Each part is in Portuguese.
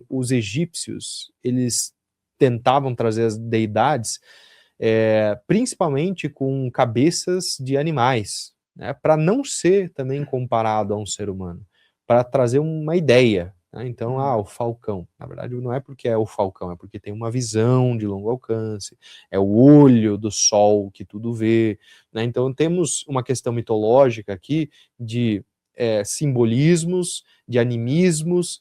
os egípcios, eles tentavam trazer as deidades, principalmente com cabeças de animais, né, para não ser também comparado a um ser humano, para trazer uma ideia, né? Então, o falcão, na verdade não é porque é o falcão, é porque tem uma visão de longo alcance, é o olho do sol que tudo vê, né? Então temos uma questão mitológica aqui de simbolismos, de animismos,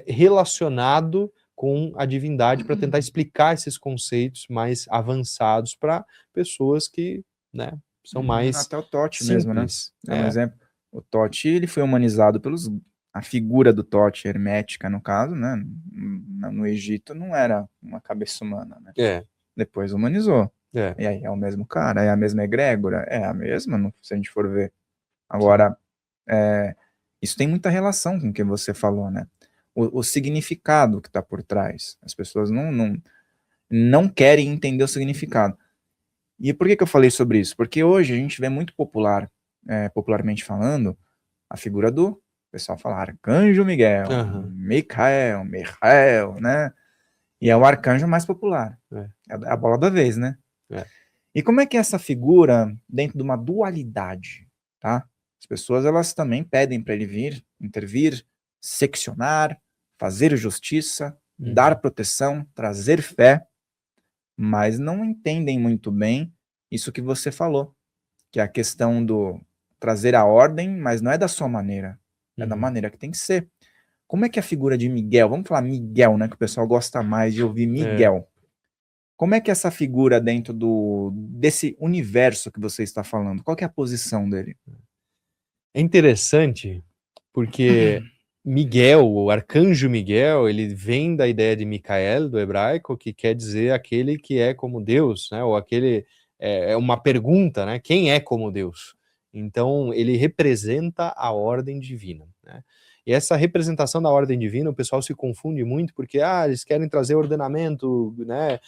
relacionado com a divindade para tentar explicar esses conceitos mais avançados para pessoas que, né, são mais Até o Tote mesmo, né? simples. É um exemplo. O Tote, ele foi humanizado a figura do Tote, hermética no caso, né? No Egito não era uma cabeça humana, né? Depois humanizou. E aí é o mesmo cara, é a mesma egrégora, é a mesma, se a gente for ver. Agora, isso tem muita relação com o que você falou, né? O significado que está por trás. As pessoas não querem entender o significado. E por que eu falei sobre isso? Porque hoje a gente vê muito popularmente falando, a figura o pessoal fala Arcanjo Miguel, Micael, né? E é o arcanjo mais popular. É a bola da vez, né? E como é que é essa figura dentro de uma dualidade, tá? As pessoas, elas também pedem para ele vir, intervir, seccionar, fazer justiça, dar proteção, trazer fé, mas não entendem muito bem isso que você falou, que é a questão do trazer a ordem, mas não é da sua maneira, é da maneira que tem que ser. Como é que é a figura de Miguel, vamos falar Miguel, né, que o pessoal gosta mais de ouvir Miguel. Como é que é essa figura dentro desse universo que você está falando? Qual que é a posição dele? É interessante porque Miguel, o arcanjo Miguel, ele vem da ideia de Micael, do hebraico, que quer dizer aquele que é como Deus, né? Ou aquele, é uma pergunta, né? Quem é como Deus? Então, ele representa a ordem divina, né? E essa representação da ordem divina, o pessoal se confunde muito porque, eles querem trazer ordenamento, né?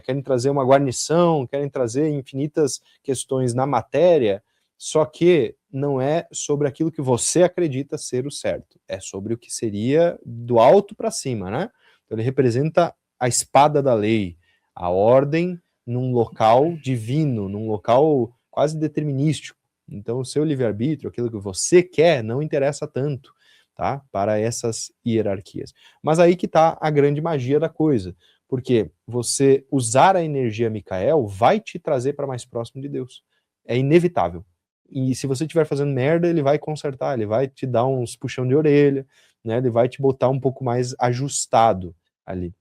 Querem trazer uma guarnição, querem trazer infinitas questões na matéria, só que não é sobre aquilo que você acredita ser o certo, é sobre o que seria do alto para cima, né? Então ele representa a espada da lei, a ordem num local divino, num local quase determinístico. Então o seu livre-arbítrio, aquilo que você quer, não interessa tanto, tá? Para essas hierarquias. Mas aí que está a grande magia da coisa, porque você usar a energia Micael vai te trazer para mais próximo de Deus. É inevitável. E se você estiver fazendo merda, ele vai consertar, ele vai te dar uns puxão de orelha, né? Ele vai te botar um pouco mais ajustado ali.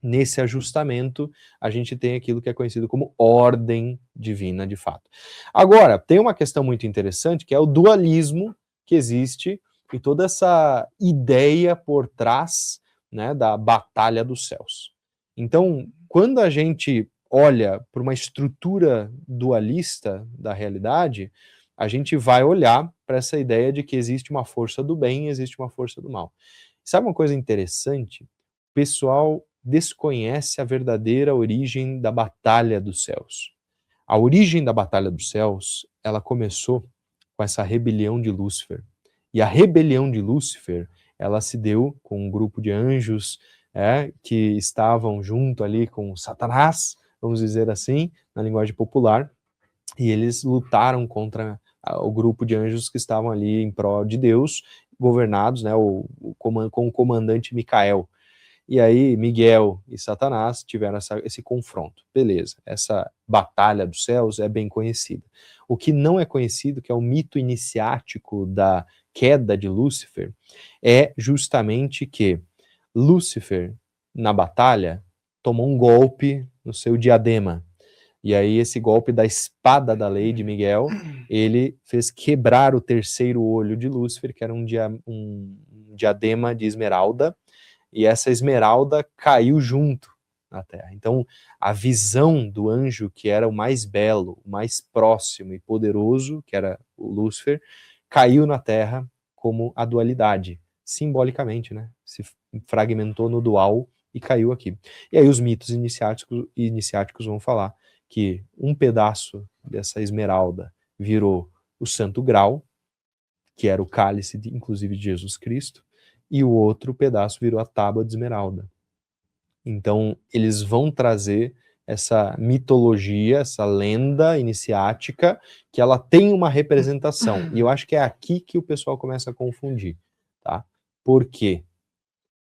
Nesse ajustamento, a gente tem aquilo que é conhecido como ordem divina, de fato. Agora, tem uma questão muito interessante, que é o dualismo que existe e toda essa ideia por trás, né, da batalha dos céus. Então, quando a gente olha para uma estrutura dualista da realidade, a gente vai olhar para essa ideia de que existe uma força do bem e existe uma força do mal. Sabe uma coisa interessante? O pessoal desconhece a verdadeira origem da batalha dos céus. A origem da batalha dos céus, ela começou com essa rebelião de Lúcifer. E a rebelião de Lúcifer, ela se deu com um grupo de anjos que estavam junto ali com Satanás, vamos dizer assim, na linguagem popular, e eles lutaram contra o grupo de anjos que estavam ali em prol de Deus, governados, né, com o comandante Micael. E aí Miguel e Satanás tiveram esse confronto. Beleza, essa batalha dos céus é bem conhecida. O que não é conhecido, que é o mito iniciático da queda de Lúcifer, é justamente que Lúcifer, na batalha, tomou um golpe no seu diadema. E aí esse golpe da espada da lei de Miguel, ele fez quebrar o terceiro olho de Lúcifer, que era um diadema de esmeralda, e essa esmeralda caiu junto na terra. Então, a visão do anjo, que era o mais belo, o mais próximo e poderoso, que era o Lúcifer, caiu na terra como a dualidade, simbolicamente, né? Se fragmentou no dual e caiu aqui. E aí os mitos iniciáticos vão falar que um pedaço dessa esmeralda virou o Santo Grau, que era o cálice, inclusive, de Jesus Cristo, e o outro pedaço virou a tábua de esmeralda. Então, eles vão trazer essa mitologia, essa lenda iniciática, que ela tem uma representação. E eu acho que é aqui que o pessoal começa a confundir, tá? Por quê?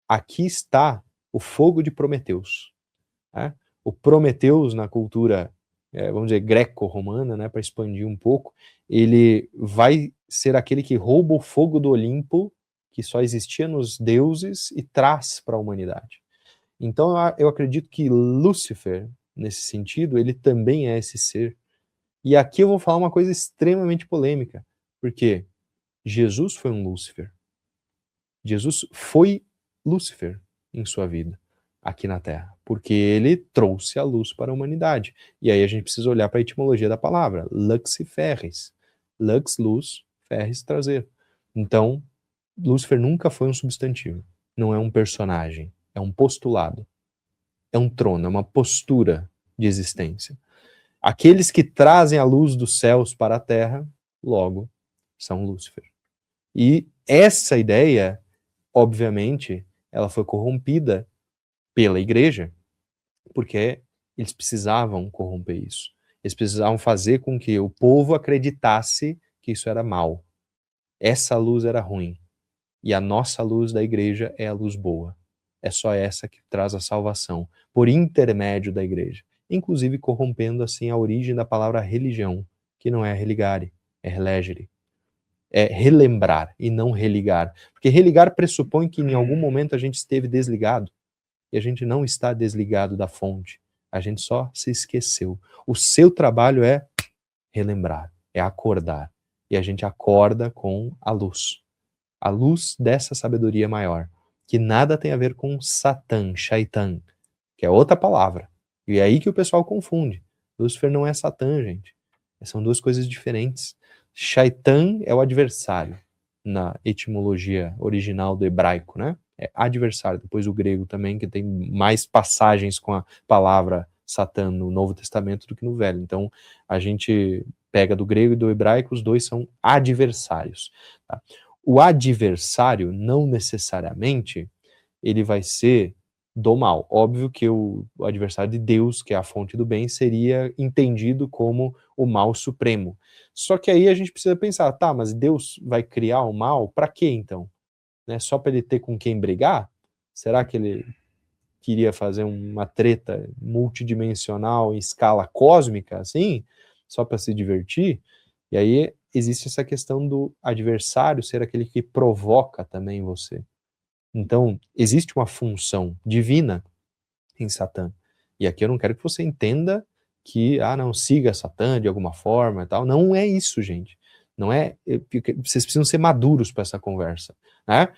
Aqui está o fogo de Prometeus, né? O Prometeus, na cultura, vamos dizer, greco-romana, né, para expandir um pouco, ele vai ser aquele que rouba o fogo do Olimpo, que só existia nos deuses, e traz para a humanidade. Então eu acredito que Lúcifer, nesse sentido, ele também é esse ser. E aqui eu vou falar uma coisa extremamente polêmica, porque Jesus foi um Lúcifer. Jesus foi Lúcifer em sua vida aqui na Terra, porque ele trouxe a luz para a humanidade. E aí a gente precisa olhar para a etimologia da palavra, luxiferris. Lux, luz, ferris, trazer. Então, Lúcifer nunca foi um substantivo, não é um personagem, é um postulado. É um trono, é uma postura de existência. Aqueles que trazem a luz dos céus para a terra, logo, são Lúcifer. E essa ideia, obviamente, ela foi corrompida pela igreja, porque eles precisavam corromper isso. Eles precisavam fazer com que o povo acreditasse que isso era mal. Essa luz era ruim. E a nossa luz da igreja é a luz boa. É só essa que traz a salvação, por intermédio da igreja. Inclusive corrompendo assim a origem da palavra religião, que não é religare, é relegere. É relembrar e não religar. Porque religar pressupõe que em algum momento a gente esteve desligado. E a gente não está desligado da fonte. A gente só se esqueceu. O seu trabalho é relembrar, é acordar. E a gente acorda com a luz dessa sabedoria maior, que nada tem a ver com Satã, Shaitan, que é outra palavra. E é aí que o pessoal confunde. Lúcifer não é Satã, gente. São duas coisas diferentes. Shaitan é o adversário, na etimologia original do hebraico, né? É adversário. Depois o grego também, que tem mais passagens com a palavra Satã no Novo Testamento do que no Velho. Então, a gente pega do grego e do hebraico, os dois são adversários. Tá? O adversário, não necessariamente, ele vai ser do mal. Óbvio que o adversário de Deus, que é a fonte do bem, seria entendido como o mal supremo. Só que aí a gente precisa pensar, tá, mas Deus vai criar o mal para quê então? Né? Só para ele ter com quem brigar? Será que ele queria fazer uma treta multidimensional em escala cósmica, assim, só para se divertir? E aí existe essa questão do adversário ser aquele que provoca também você. Então, existe uma função divina em Satã. E aqui eu não quero que você entenda que, não, siga Satã de alguma forma e tal. Não é isso, gente. Não é. Vocês precisam ser maduros para essa conversa. Né?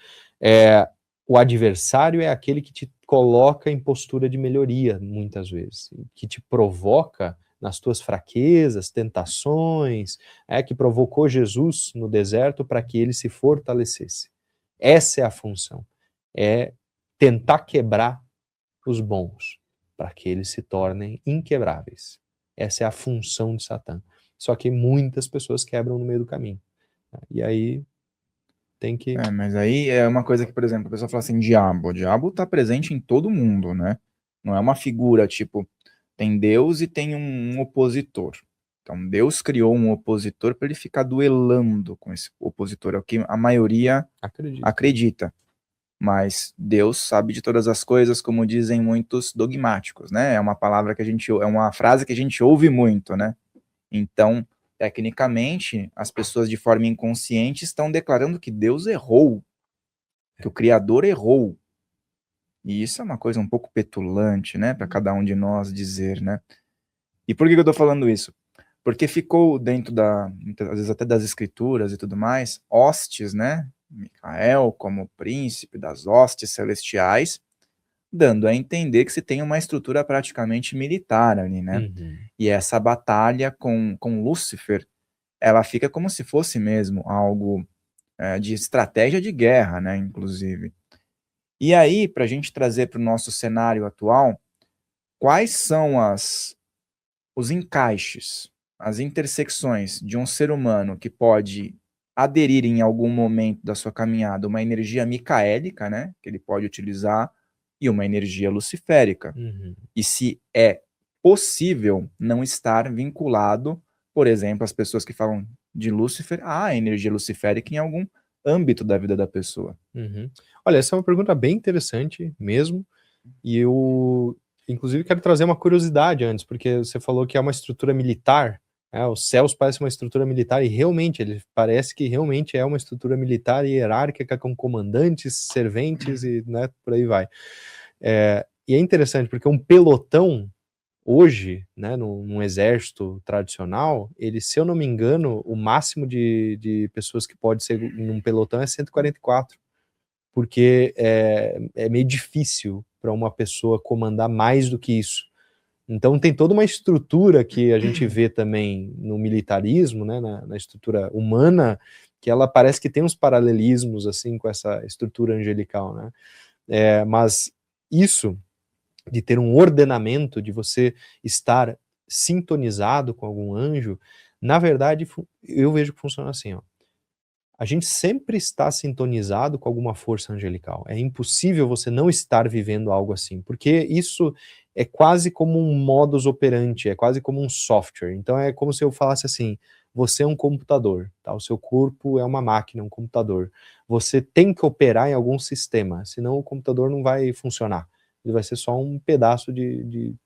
O adversário é aquele que te coloca em postura de melhoria, muitas vezes, que te provoca nas tuas fraquezas, tentações, que provocou Jesus no deserto para que ele se fortalecesse. Essa é a função. É tentar quebrar os bons, para que eles se tornem inquebráveis. Essa é a função de Satã. Só que muitas pessoas quebram no meio do caminho. E aí tem que... Mas aí é uma coisa que, por exemplo, a pessoa fala assim, diabo. O diabo está presente em todo mundo, né? Não é uma figura, tipo, tem Deus e tem um opositor. Então, Deus criou um opositor para ele ficar duelando com esse opositor. É o que a maioria acredita. Mas Deus sabe de todas as coisas, como dizem muitos dogmáticos, né? É uma palavra que é uma frase que a gente ouve muito, né? Então, tecnicamente, as pessoas de forma inconsciente estão declarando que Deus errou, que o Criador errou. E isso é uma coisa um pouco petulante, né? Para cada um de nós dizer, né? E por que eu estou falando isso? Porque ficou dentro às vezes até das escrituras e tudo mais, hostes, né? Micael como príncipe das hostes celestiais, dando a entender que se tem uma estrutura praticamente militar ali, né? Uhum. E essa batalha com Lúcifer, ela fica como se fosse mesmo algo de estratégia de guerra, né? Inclusive. E aí, para a gente trazer para o nosso cenário atual, quais são os encaixes, as intersecções de um ser humano que pode aderir em algum momento da sua caminhada uma energia micaélica, né, que ele pode utilizar, e uma energia luciférica. E se é possível não estar vinculado, por exemplo, as pessoas que falam de Lúcifer, à energia luciférica em algum âmbito da vida da pessoa. Olha, essa é uma pergunta bem interessante mesmo, e eu, inclusive, quero trazer uma curiosidade antes, porque você falou que é uma estrutura militar, os céus parecem uma estrutura militar, e realmente, ele parece que realmente é uma estrutura militar e hierárquica, com comandantes, serventes e, né, por aí vai. E é interessante, porque um pelotão, hoje, né, num exército tradicional, ele, se eu não me engano, o máximo de pessoas que pode ser num pelotão é 144, porque é meio difícil para uma pessoa comandar mais do que isso. Então tem toda uma estrutura que a gente vê também no militarismo, né, na estrutura humana, que ela parece que tem uns paralelismos assim com essa estrutura angelical, né? Mas isso de ter um ordenamento, de você estar sintonizado com algum anjo, na verdade, eu vejo que funciona assim, ó. A gente sempre está sintonizado com alguma força angelical. É impossível você não estar vivendo algo assim, porque isso é quase como um modus operandi, é quase como um software. Então é como se eu falasse assim: você é um computador, tá? O seu corpo é uma máquina, um computador. Você tem que operar em algum sistema, senão o computador não vai funcionar. Ele vai ser só um pedaço de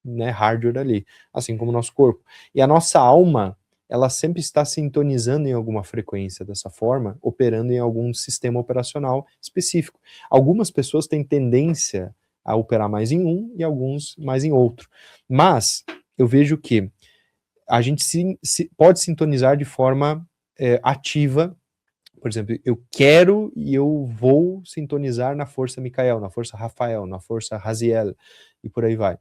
né, hardware ali, assim como o nosso corpo. E a nossa alma, ela sempre está sintonizando em alguma frequência dessa forma, operando em algum sistema operacional específico. Algumas pessoas têm tendência a operar mais em um e alguns mais em outro. Mas eu vejo que a gente pode sintonizar de forma ativa. Por exemplo, eu quero e eu vou sintonizar na força Micael, na força Rafael, na força Raziel, e por aí vai.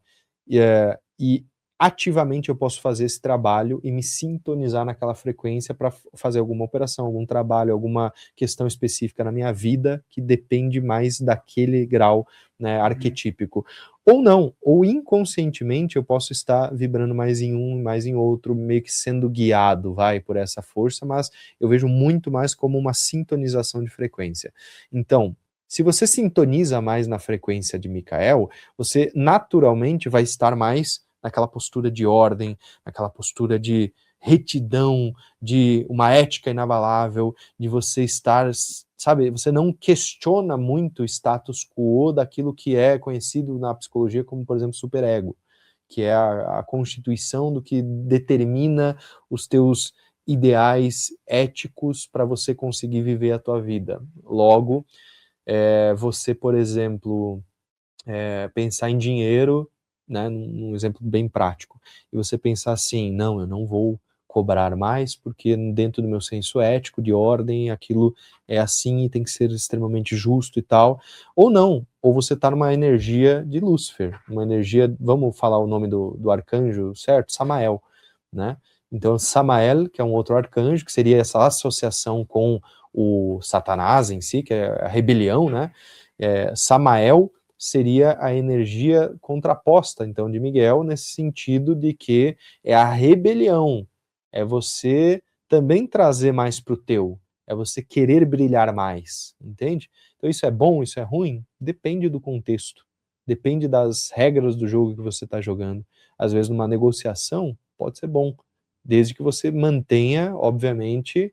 E ativamente eu posso fazer esse trabalho e me sintonizar naquela frequência para fazer alguma operação, algum trabalho, alguma questão específica na minha vida que depende mais daquele grau, né, arquetípico. Ou não, ou inconscientemente eu posso estar vibrando mais em um, mais em outro, meio que sendo guiado, por essa força, mas eu vejo muito mais como uma sintonização de frequência. Então, se você sintoniza mais na frequência de Micael, você naturalmente vai estar mais naquela postura de ordem, naquela postura de retidão, de uma ética inabalável, de você estar, sabe, você não questiona muito o status quo daquilo que é conhecido na psicologia como, por exemplo, superego, que é a constituição do que determina os teus ideais éticos para você conseguir viver a tua vida. Logo, você, por exemplo, pensar em dinheiro, né, num exemplo bem prático, e você pensar assim: não, eu não vou cobrar mais, porque dentro do meu senso ético, de ordem, aquilo é assim e tem que ser extremamente justo e tal, ou não, ou você está numa energia de Lúcifer, uma energia, vamos falar o nome do arcanjo, certo? Samael, né? Então, Samael, que é um outro arcanjo, que seria essa associação com o Satanás em si, que é a rebelião, né? Samael seria a energia contraposta, então, de Miguel, nesse sentido de que é a rebelião, é você também trazer mais para o teu, é você querer brilhar mais, entende? Então isso é bom, isso é ruim? Depende do contexto, depende das regras do jogo que você está jogando. Às vezes numa negociação pode ser bom, desde que você mantenha, obviamente,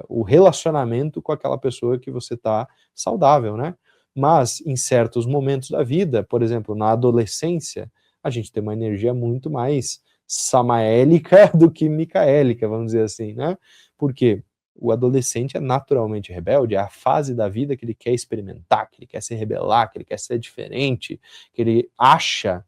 o relacionamento com aquela pessoa que você está saudável, né? Mas em certos momentos da vida, por exemplo, na adolescência, a gente tem uma energia muito mais samaélica do que micaélica, vamos dizer assim, né? Porque o adolescente é naturalmente rebelde, é a fase da vida que ele quer experimentar, que ele quer se rebelar, que ele quer ser diferente, que ele acha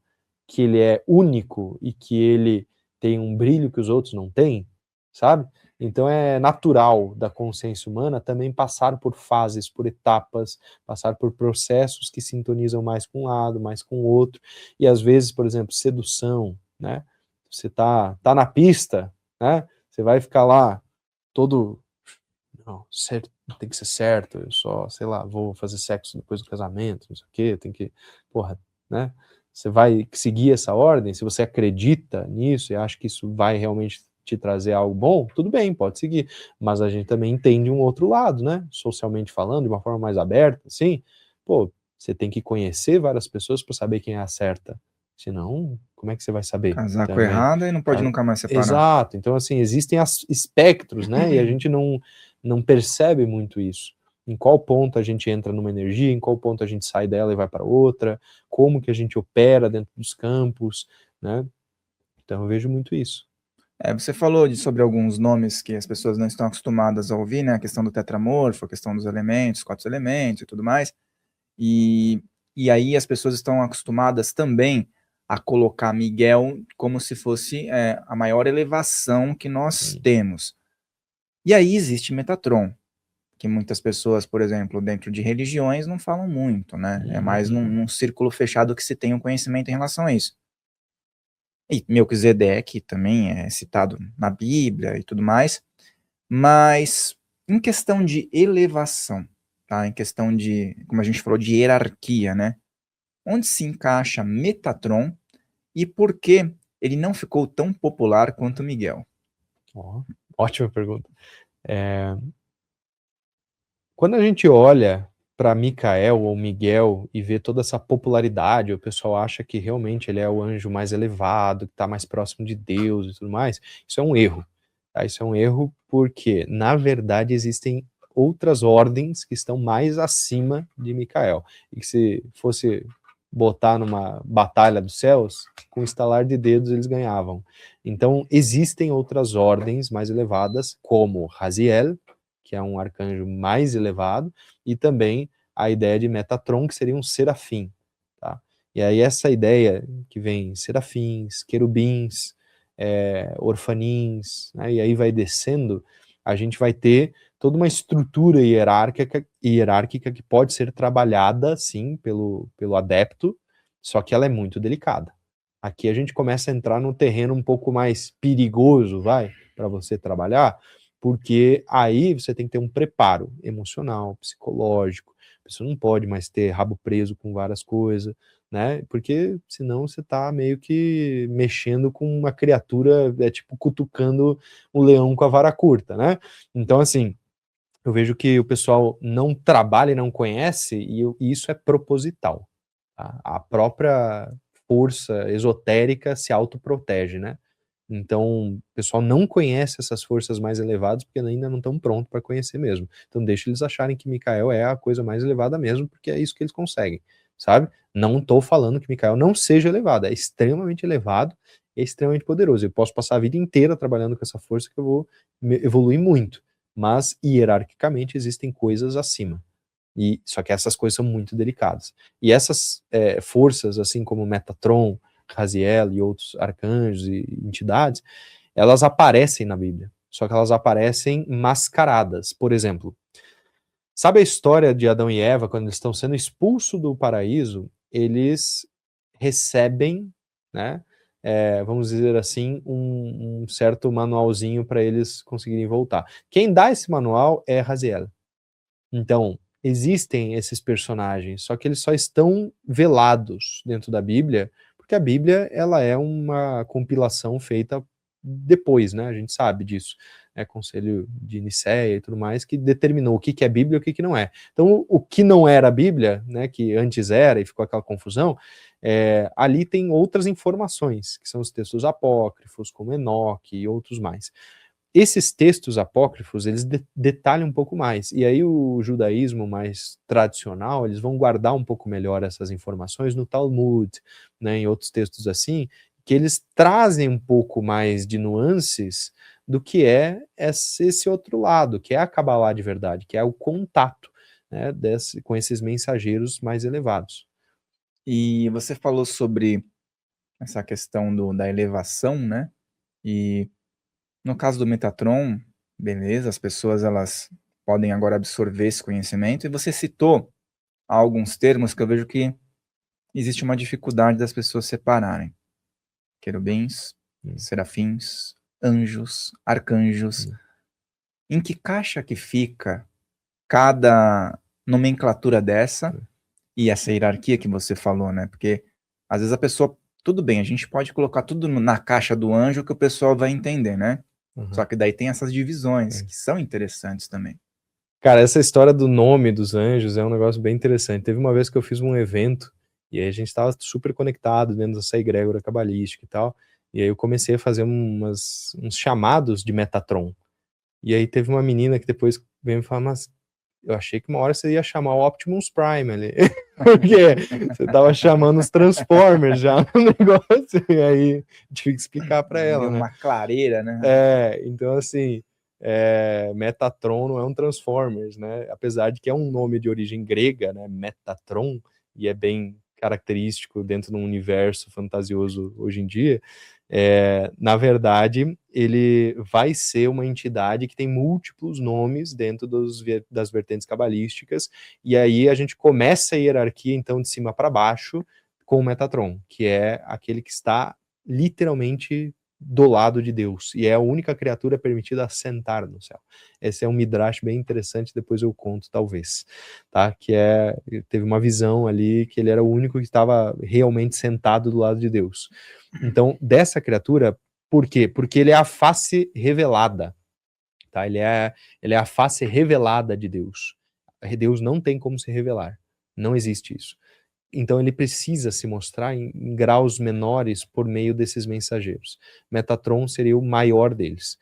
que ele é único e que ele tem um brilho que os outros não têm, sabe? Então é natural da consciência humana também passar por fases, por etapas, passar por processos que sintonizam mais com um lado, mais com o outro, e às vezes, por exemplo, sedução, né? Você tá na pista, né? Você vai ficar lá todo, não, certo, tem que ser certo, eu só, sei lá, vou fazer sexo depois do casamento, não sei o quê, tem que, porra, né? Você vai seguir essa ordem, se você acredita nisso e acha que isso vai realmente te trazer algo bom, tudo bem, pode seguir. Mas a gente também entende um outro lado, né? Socialmente falando, de uma forma mais aberta, assim, pô, você tem que conhecer várias pessoas para saber quem é a certa. Senão, como é que você vai saber? Casar com Também. errada e não pode nunca mais separar. Exato. Então, assim, existem espectros, né? E a gente não percebe muito isso. Em qual ponto a gente entra numa energia, em qual ponto a gente sai dela e vai para outra, como que a gente opera dentro dos campos, né? Então eu vejo muito isso. Você falou sobre alguns nomes que as pessoas não estão acostumadas a ouvir, né? A questão do tetramorfo, a questão dos elementos, 4 elementos e tudo mais. E aí as pessoas estão acostumadas também a colocar Miguel como se fosse a maior elevação que nós temos. E aí existe Metatron, que muitas pessoas, por exemplo, dentro de religiões, não falam muito, né? É mais num círculo fechado que se tem um conhecimento em relação a isso. E Melquisedeque também é citado na Bíblia e tudo mais, mas em questão de elevação, tá? Em questão de, como a gente falou, de hierarquia, né? Onde se encaixa Metatron e por que ele não ficou tão popular quanto Miguel? Ótima pergunta. Quando a gente olha para Micael ou Miguel e vê toda essa popularidade, o pessoal acha que realmente ele é o anjo mais elevado, que está mais próximo de Deus e tudo mais, isso é um erro. Tá? Isso é um erro porque, na verdade, existem outras ordens que estão mais acima de Micael. E que se fosse botar numa batalha dos céus, com um estalar de dedos eles ganhavam. Então, existem outras ordens mais elevadas, como Raziel, que é um arcanjo mais elevado, e também a ideia de Metatron, que seria um serafim. Tá? E aí essa ideia que vem serafins, querubins, orfanins, né, e aí vai descendo, a gente vai ter toda uma estrutura hierárquica que pode ser trabalhada, sim, pelo adepto, só que ela é muito delicada. Aqui a gente começa a entrar num terreno um pouco mais perigoso, para você trabalhar, porque aí você tem que ter um preparo emocional, psicológico, a pessoa não pode mais ter rabo preso com várias coisas, né, porque senão você tá meio que mexendo com uma criatura, tipo cutucando um leão com a vara curta, né, então assim, eu vejo que o pessoal não trabalha e não conhece, e isso é proposital, tá? A própria força esotérica se autoprotege, né? Então, o pessoal não conhece essas forças mais elevadas porque ainda não estão prontos para conhecer mesmo. Então, deixa eles acharem que Micael é a coisa mais elevada mesmo, porque é isso que eles conseguem, sabe? Não estou falando que Micael não seja elevado, é extremamente elevado e é extremamente poderoso. Eu posso passar a vida inteira trabalhando com essa força que eu vou evoluir muito, mas hierarquicamente existem coisas acima. E só que essas coisas são muito delicadas. E essas forças, assim como Metatron, Raziel e outros arcanjos e entidades, elas aparecem na Bíblia, só que elas aparecem mascaradas. Por exemplo, sabe a história de Adão e Eva, quando eles estão sendo expulsos do paraíso, eles recebem, né, vamos dizer assim, um certo manualzinho para eles conseguirem voltar. Quem dá esse manual é Raziel. Então, existem esses personagens, só que eles só estão velados dentro da Bíblia, porque a Bíblia ela é uma compilação feita depois, né? A gente sabe disso. Conselho de Nicéia e tudo mais, que determinou o que é Bíblia e o que não é. Então, o que não era a Bíblia, né, que antes era e ficou aquela confusão, ali tem outras informações, que são os textos apócrifos, como Enoque e outros mais. Esses textos apócrifos, eles detalham um pouco mais, e aí o judaísmo mais tradicional, eles vão guardar um pouco melhor essas informações no Talmud, né, em outros textos assim, que eles trazem um pouco mais de nuances do que é esse outro lado, que é a Cabalá de verdade, que é o contato, né, com esses mensageiros mais elevados. E você falou sobre essa questão da elevação, né? E no caso do Metatron, beleza, as pessoas elas podem agora absorver esse conhecimento, e você citou alguns termos que eu vejo que existe uma dificuldade das pessoas separarem. Querubins, serafins, anjos, arcanjos. Em que caixa que fica cada nomenclatura dessa e essa hierarquia que você falou, né? Porque às vezes a pessoa, tudo bem, a gente pode colocar tudo na caixa do anjo que o pessoal vai entender, né? Só que daí tem essas divisões, que são interessantes também. Cara, essa história do nome dos anjos é um negócio bem interessante. Teve uma vez que eu fiz um evento, e aí a gente estava super conectado dentro dessa egrégora cabalística e tal, e aí eu comecei a fazer uns chamados de Metatron. E aí teve uma menina que depois veio me falar, mas eu achei que uma hora você ia chamar o Optimus Prime ali, porque você tava chamando os Transformers já no negócio, e aí tive que explicar para ela, Deu né? uma clareira, né? Então assim, Metatron não é um Transformers, né? Apesar de que é um nome de origem grega, né? Metatron, e é bem característico dentro de um universo fantasioso hoje em dia. Na verdade, ele vai ser uma entidade que tem múltiplos nomes dentro das vertentes cabalísticas, e aí a gente começa a hierarquia, então, de cima para baixo, com o Metatron, que é aquele que está literalmente do lado de Deus, e é a única criatura permitida a sentar no céu. Esse é um midrash bem interessante, depois eu conto, talvez, tá? Que teve uma visão ali que ele era o único que estava realmente sentado do lado de Deus. Então, dessa criatura, por quê? Porque ele é a face revelada, tá? Ele é a face revelada de Deus. Deus não tem como se revelar, não existe isso. Então ele precisa se mostrar em graus menores por meio desses mensageiros. Metatron seria o maior deles.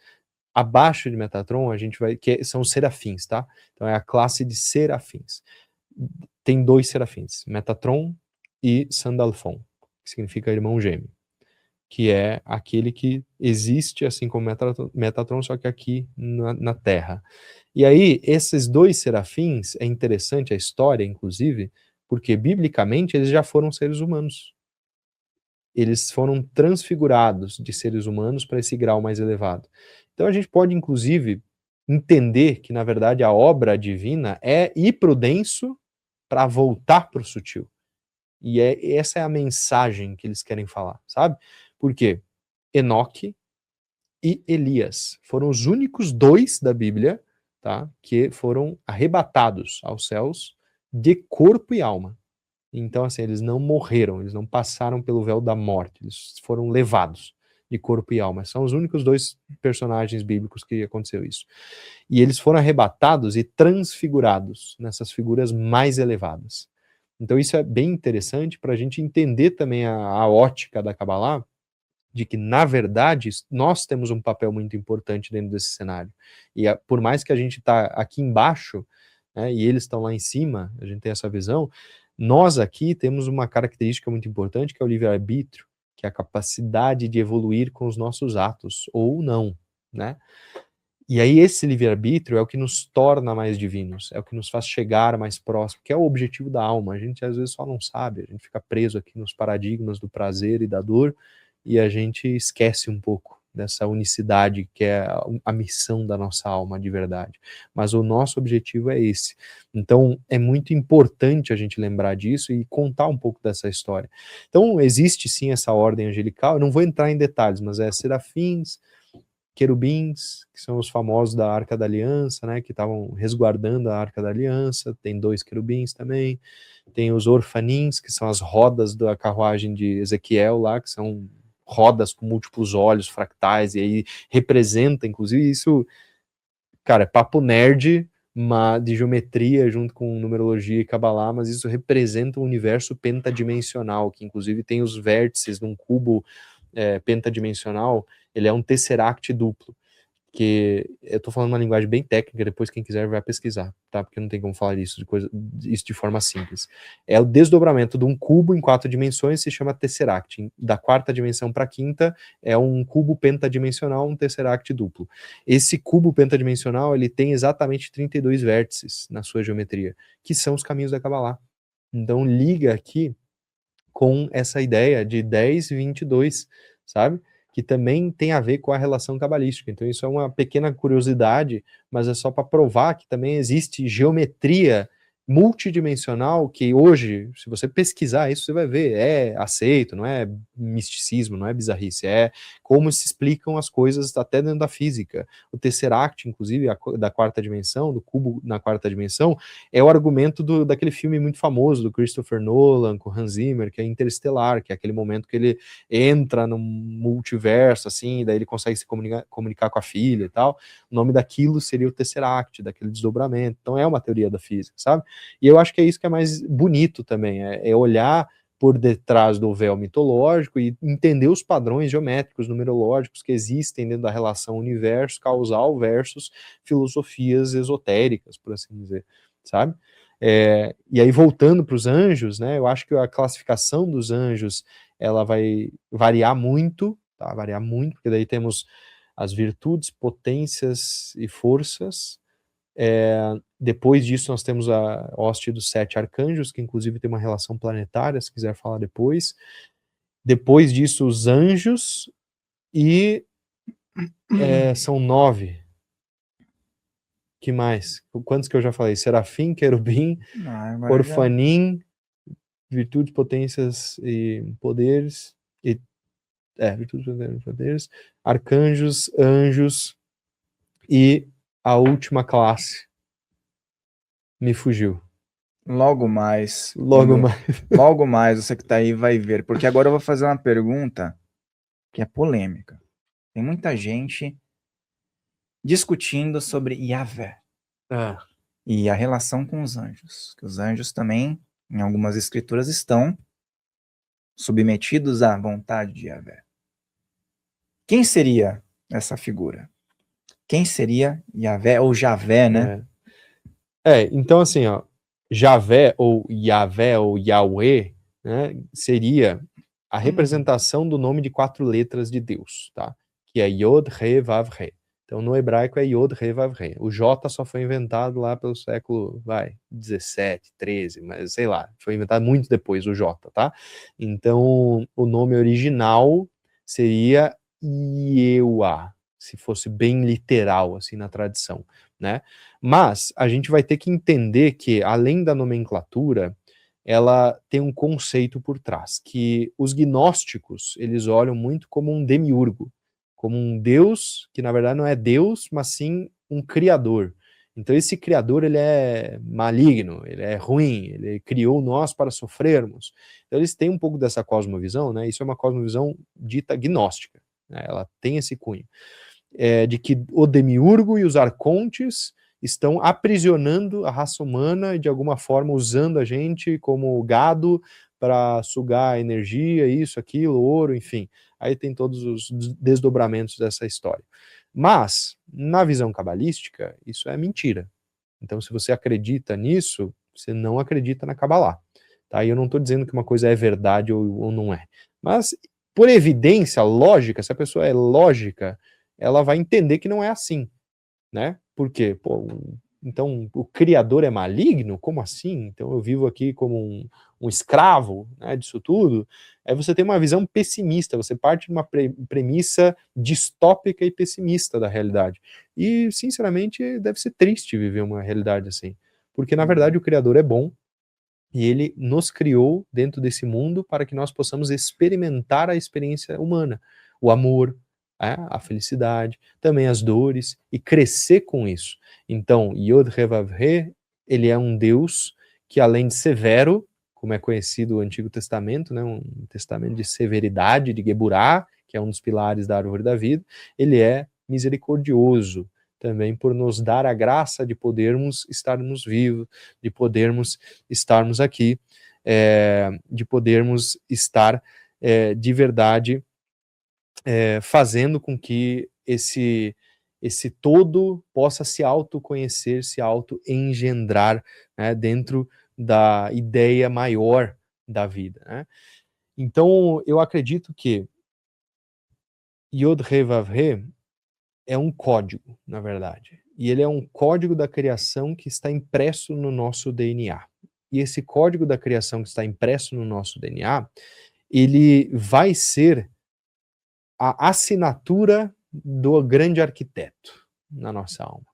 Abaixo de Metatron, a gente vai, são os serafins, tá? Então é a classe de serafins. Tem 2 serafins, Metatron e Sandalphon, que significa irmão gêmeo, que é aquele que existe assim como Metatron, só que aqui na Terra. E aí, esses 2 serafins, é interessante a história, inclusive, porque biblicamente eles já foram seres humanos. Eles foram transfigurados de seres humanos para esse grau mais elevado. Então a gente pode, inclusive, entender que, na verdade, a obra divina é ir para o denso para voltar para o sutil. E essa é a mensagem que eles querem falar, sabe? Por quê? Enoque e Elias foram os únicos 2 da Bíblia, tá, que foram arrebatados aos céus de corpo e alma. Então, assim, eles não morreram, eles não passaram pelo véu da morte, eles foram levados de corpo e alma. São os únicos 2 personagens bíblicos que aconteceu isso. E eles foram arrebatados e transfigurados nessas figuras mais elevadas. Então isso é bem interessante para a gente entender também a ótica da Kabbalah, de que, na verdade, nós temos um papel muito importante dentro desse cenário. E por mais que a gente está aqui embaixo, né, e eles estão lá em cima, a gente tem essa visão, nós aqui temos uma característica muito importante, que é o livre-arbítrio, que é a capacidade de evoluir com os nossos atos, ou não, né? E aí esse livre-arbítrio é o que nos torna mais divinos, é o que nos faz chegar mais próximo, que é o objetivo da alma. A gente às vezes só não sabe, a gente fica preso aqui nos paradigmas do prazer e da dor, e a gente esquece um pouco dessa unicidade que é a missão da nossa alma de verdade. Mas o nosso objetivo é esse. Então é muito importante a gente lembrar disso e contar um pouco dessa história. Então existe sim essa ordem angelical, eu não vou entrar em detalhes, mas é serafins, querubins, que são os famosos da Arca da Aliança, né, que estavam resguardando a Arca da Aliança, tem 2 querubins também, tem os orfanins, que são as rodas da carruagem de Ezequiel lá, que são rodas com múltiplos olhos, fractais, e aí representa, inclusive, isso, cara, é papo nerd, de geometria junto com numerologia e Kabbalah, mas isso representa um universo pentadimensional, que inclusive tem os vértices de um cubo pentadimensional, ele é um tesseract duplo, que eu tô falando uma linguagem bem técnica, depois quem quiser vai pesquisar, tá? Porque não tem como falar isso de forma simples. É o desdobramento de um cubo em 4 dimensões, se chama tesseract. Da 4ª dimensão para a 5ª é um cubo pentadimensional, um tesseract duplo. Esse cubo pentadimensional, ele tem exatamente 32 vértices na sua geometria, que são os caminhos da Kabbalah. Então liga aqui com essa ideia de 10 e 22, sabe? Que também tem a ver com a relação cabalística. Então isso é uma pequena curiosidade, mas é só para provar que também existe geometria multidimensional que hoje, se você pesquisar isso, você vai ver, é aceito, não é misticismo, não é bizarrice, é como se explicam as coisas até dentro da física. O Tesseract, inclusive, da quarta dimensão, do cubo na quarta dimensão, é o argumento daquele filme muito famoso do Christopher Nolan, com Hans Zimmer, que é Interestelar, que é aquele momento que ele entra num multiverso, assim, daí ele consegue se comunicar com a filha e tal. O nome daquilo seria o Tesseract, daquele desdobramento. Então é uma teoria da física, sabe? E eu acho que é isso que é mais bonito também, é olhar por detrás do véu mitológico e entender os padrões geométricos, numerológicos que existem dentro da relação universo causal versus filosofias esotéricas, por assim dizer, sabe? E aí, voltando para os anjos, né, eu acho que a classificação dos anjos, ela vai variar muito, tá? Variar muito, porque daí temos as virtudes, potências e forças. Depois disso nós temos a hoste dos 7 arcanjos, que inclusive tem uma relação planetária, se quiser falar depois. Depois disso os anjos, e são 9. Que mais? Quantos que eu já falei? Serafim, querubim, orfanim, virtudes, potências e poderes, virtudes, potências e poderes, arcanjos, anjos, e a última classe me fugiu. Logo mais você que tá aí vai ver, porque agora eu vou fazer uma pergunta que é polêmica. Tem muita gente discutindo sobre Yahvé e a relação com os anjos, que os anjos também, em algumas escrituras, estão submetidos à vontade de Yahvé. Quem seria essa figura? Quem seria Yahvé ou Javé, né? Então assim, ó, Javé ou Yahvé ou Yahweh, né, seria a representação do nome de 4 letras de Deus, tá? Que é Yod, Re, Vav, Re. Então no hebraico é Yod, Re, Vav, Re. O J só foi inventado lá pelo século, 17, 13, mas sei lá, foi inventado muito depois o J, tá? Então o nome original seria Yeua, se fosse bem literal, assim, na tradição, né? Mas a gente vai ter que entender que, além da nomenclatura, ela tem um conceito por trás, que os gnósticos, eles olham muito como um demiurgo, como um deus, que na verdade não é Deus, mas sim um criador. Então esse criador, ele é maligno, ele é ruim, ele criou nós para sofrermos. Então eles têm um pouco dessa cosmovisão, né? Isso é uma cosmovisão dita gnóstica, né? Ela tem esse cunho. De que o demiurgo e os arcontes estão aprisionando a raça humana e de alguma forma usando a gente como gado para sugar energia, isso, aquilo, ouro, enfim. Aí tem todos os desdobramentos dessa história. Mas, na visão cabalística, isso é mentira. Então, se você acredita nisso, você não acredita na Cabalá. Tá? E eu não estou dizendo que uma coisa é verdade ou não é. Mas, por evidência lógica, se a pessoa é lógica, ela vai entender que não é assim, né? Por quê? Então o criador é maligno? Como assim? Então eu vivo aqui como um escravo, né, disso tudo? Aí você tem uma visão pessimista, você parte de uma premissa distópica e pessimista da realidade. E, sinceramente, deve ser triste viver uma realidade assim. Porque, na verdade, o criador é bom, e ele nos criou dentro desse mundo para que nós possamos experimentar a experiência humana, o amor, a felicidade, também as dores, e crescer com isso. Então, Yod He Vav He, ele é um Deus que, além de severo, como é conhecido o Antigo Testamento, né, um testamento de severidade, de Geburah, que é um dos pilares da árvore da vida, ele é misericordioso, também por nos dar a graça de podermos estarmos vivos, de podermos estarmos aqui, de podermos estar de verdade fazendo com que esse todo possa se autoconhecer, se auto-engendrar, né, dentro da ideia maior da vida, né? Então, eu acredito que Yod He Vav He é um código, na verdade. E ele é um código da criação que está impresso no nosso DNA. E esse código da criação que está impresso no nosso DNA, ele vai ser a assinatura do grande arquiteto na nossa alma.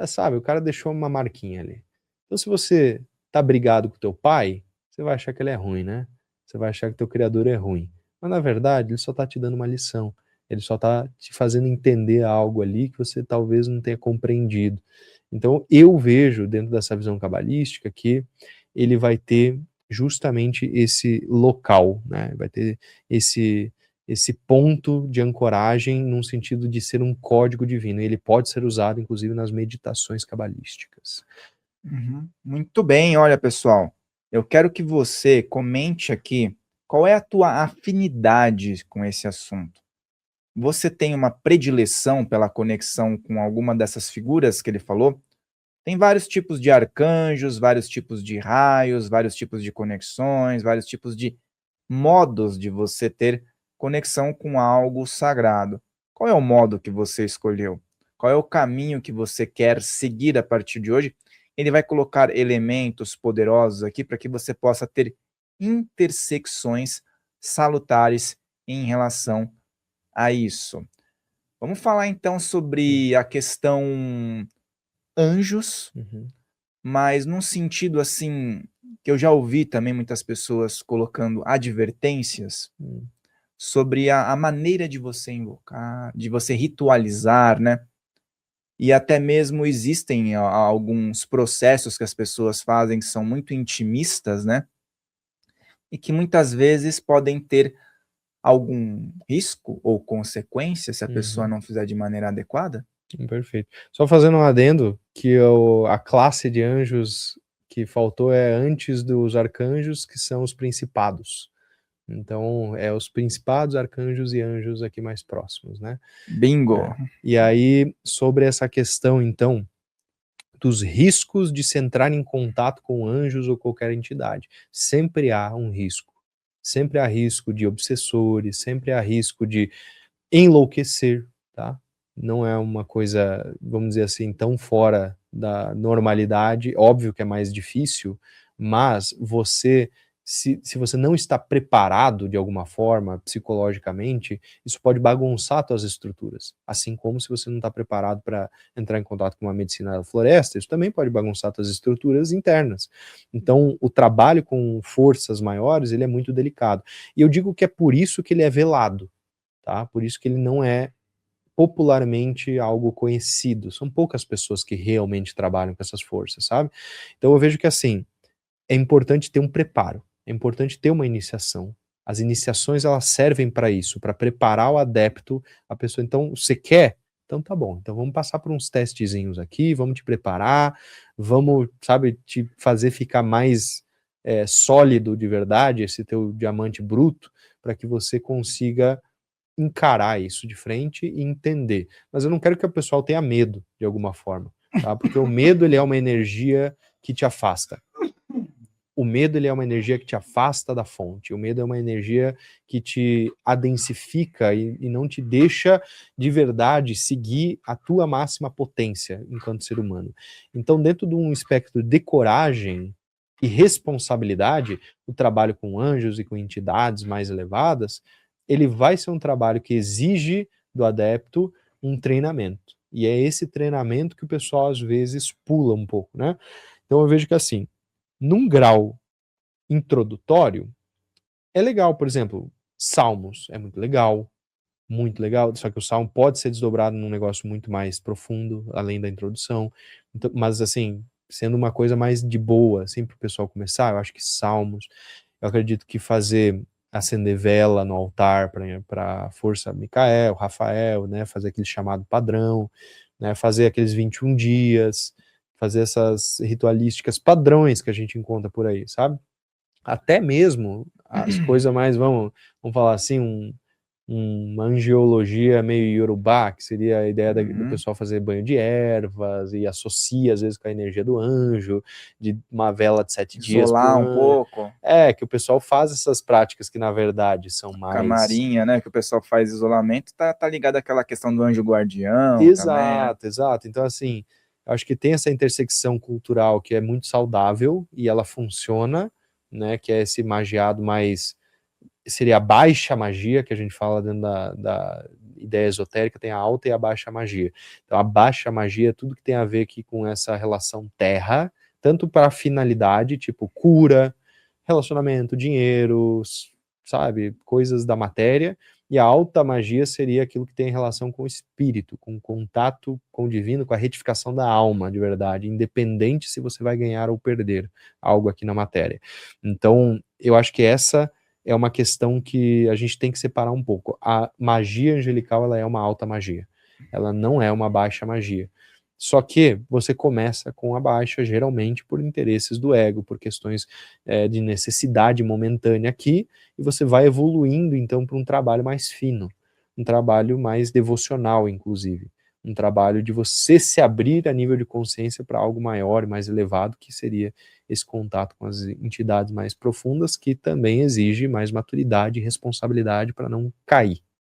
Sabe, o cara deixou uma marquinha ali. Então, se você tá brigado com teu pai, você vai achar que ele é ruim, né? Você vai achar que teu criador é ruim. Mas na verdade, ele só tá te dando uma lição. Ele só tá te fazendo entender algo ali que você talvez não tenha compreendido. Então, eu vejo dentro dessa visão cabalística que ele vai ter justamente esse local, né? Vai ter esse ponto de ancoragem num sentido de ser um código divino. E ele pode ser usado, inclusive, nas meditações cabalísticas. Muito bem, olha, pessoal, eu quero que você comente aqui qual é a tua afinidade com esse assunto. Você tem uma predileção pela conexão com alguma dessas figuras que ele falou? Tem vários tipos de arcanjos, vários tipos de raios, vários tipos de conexões, vários tipos de modos de você ter conexão com algo sagrado. Qual é o modo que você escolheu? Qual é o caminho que você quer seguir a partir de hoje? Ele vai colocar elementos poderosos aqui para que você possa ter intersecções salutares em relação a isso. Vamos falar então sobre a questão anjos, mas num sentido assim, que eu já ouvi também muitas pessoas colocando advertências sobre a maneira de você invocar, de você ritualizar, né? E até mesmo existem alguns processos que as pessoas fazem que são muito intimistas, né? E que muitas vezes podem ter algum risco ou consequência se a pessoa não fizer de maneira adequada? Perfeito. Só fazendo um adendo, que a classe de anjos que faltou é antes dos arcanjos, que são os principados. Então, é os principados, arcanjos e anjos aqui mais próximos, né? Bingo! E aí, sobre essa questão, então, dos riscos de se entrar em contato com anjos ou qualquer entidade. Sempre há um risco. Sempre há risco de obsessores, sempre há risco de enlouquecer, tá? Não é uma coisa, vamos dizer assim, tão fora da normalidade. Óbvio que é mais difícil, mas você, se você não está preparado de alguma forma, psicologicamente, isso pode bagunçar suas estruturas. Assim como se você não está preparado para entrar em contato com uma medicina da floresta, isso também pode bagunçar suas estruturas internas. Então, o trabalho com forças maiores, ele é muito delicado. E eu digo que é por isso que ele é velado, tá? Por isso que ele não é popularmente algo conhecido. São poucas pessoas que realmente trabalham com essas forças, sabe? Então eu vejo que assim, é importante ter um preparo, é importante ter uma iniciação. As iniciações, elas servem para isso, para preparar o adepto, a pessoa. Então, você quer? Então tá bom, então vamos passar por uns testezinhos aqui, vamos te preparar, vamos, sabe, te fazer ficar mais sólido de verdade, esse teu diamante bruto, para que você consiga encarar isso de frente e entender. Mas eu não quero que o pessoal tenha medo, de alguma forma, tá? Porque o medo, ele é uma energia que te afasta. O medo, ele é uma energia que te afasta da fonte. O medo é uma energia que te adensifica e não te deixa, de verdade, seguir a tua máxima potência enquanto ser humano. Então, dentro de um espectro de coragem e responsabilidade, o trabalho com anjos e com entidades mais elevadas, ele vai ser um trabalho que exige do adepto um treinamento. E é esse treinamento que o pessoal, às vezes, pula um pouco, né? Então, eu vejo que, assim, num grau introdutório, é legal, por exemplo, Salmos é muito legal, só que o Salmo pode ser desdobrado num negócio muito mais profundo, além da introdução, então, mas assim, sendo uma coisa mais de boa, assim, para o pessoal começar, eu acho que Salmos, eu acredito que acender vela no altar para a força Micael, Rafael, né, fazer aquele chamado padrão, né, fazer aqueles 21 dias, fazer essas ritualísticas padrões que a gente encontra por aí, sabe? Até mesmo as coisas mais, vamos falar assim, uma angiologia meio iorubá, que seria a ideia do pessoal fazer banho de ervas e associa às vezes com a energia do anjo, de uma vela de 7 dias por Isolar um pouco. que o pessoal faz essas práticas que na verdade são mais... Camarinha, né, que o pessoal faz isolamento, tá ligado àquela questão do anjo guardião. Exato, também, exato. Então assim, eu acho que tem essa intersecção cultural que é muito saudável e ela funciona, né, que é esse magiado mais... seria a baixa magia, que a gente fala dentro da ideia esotérica, tem a alta e a baixa magia. Então a baixa magia é tudo que tem a ver aqui com essa relação terra, tanto para finalidade, tipo cura, relacionamento, dinheiro, sabe, coisas da matéria, e a alta magia seria aquilo que tem relação com o espírito, com o contato com o divino, com a retificação da alma de verdade, independente se você vai ganhar ou perder algo aqui na matéria. Então, eu acho que essa é uma questão que a gente tem que separar um pouco. A magia angelical, ela é uma alta magia, ela não é uma baixa magia. Só que você começa com a baixa, geralmente por interesses do ego, por questões de necessidade momentânea aqui, e você vai evoluindo então para um trabalho mais fino, um trabalho mais devocional, inclusive, um trabalho de você se abrir a nível de consciência para algo maior e mais elevado, que seria esse contato com as entidades mais profundas, que também exige mais maturidade e responsabilidade para não cair.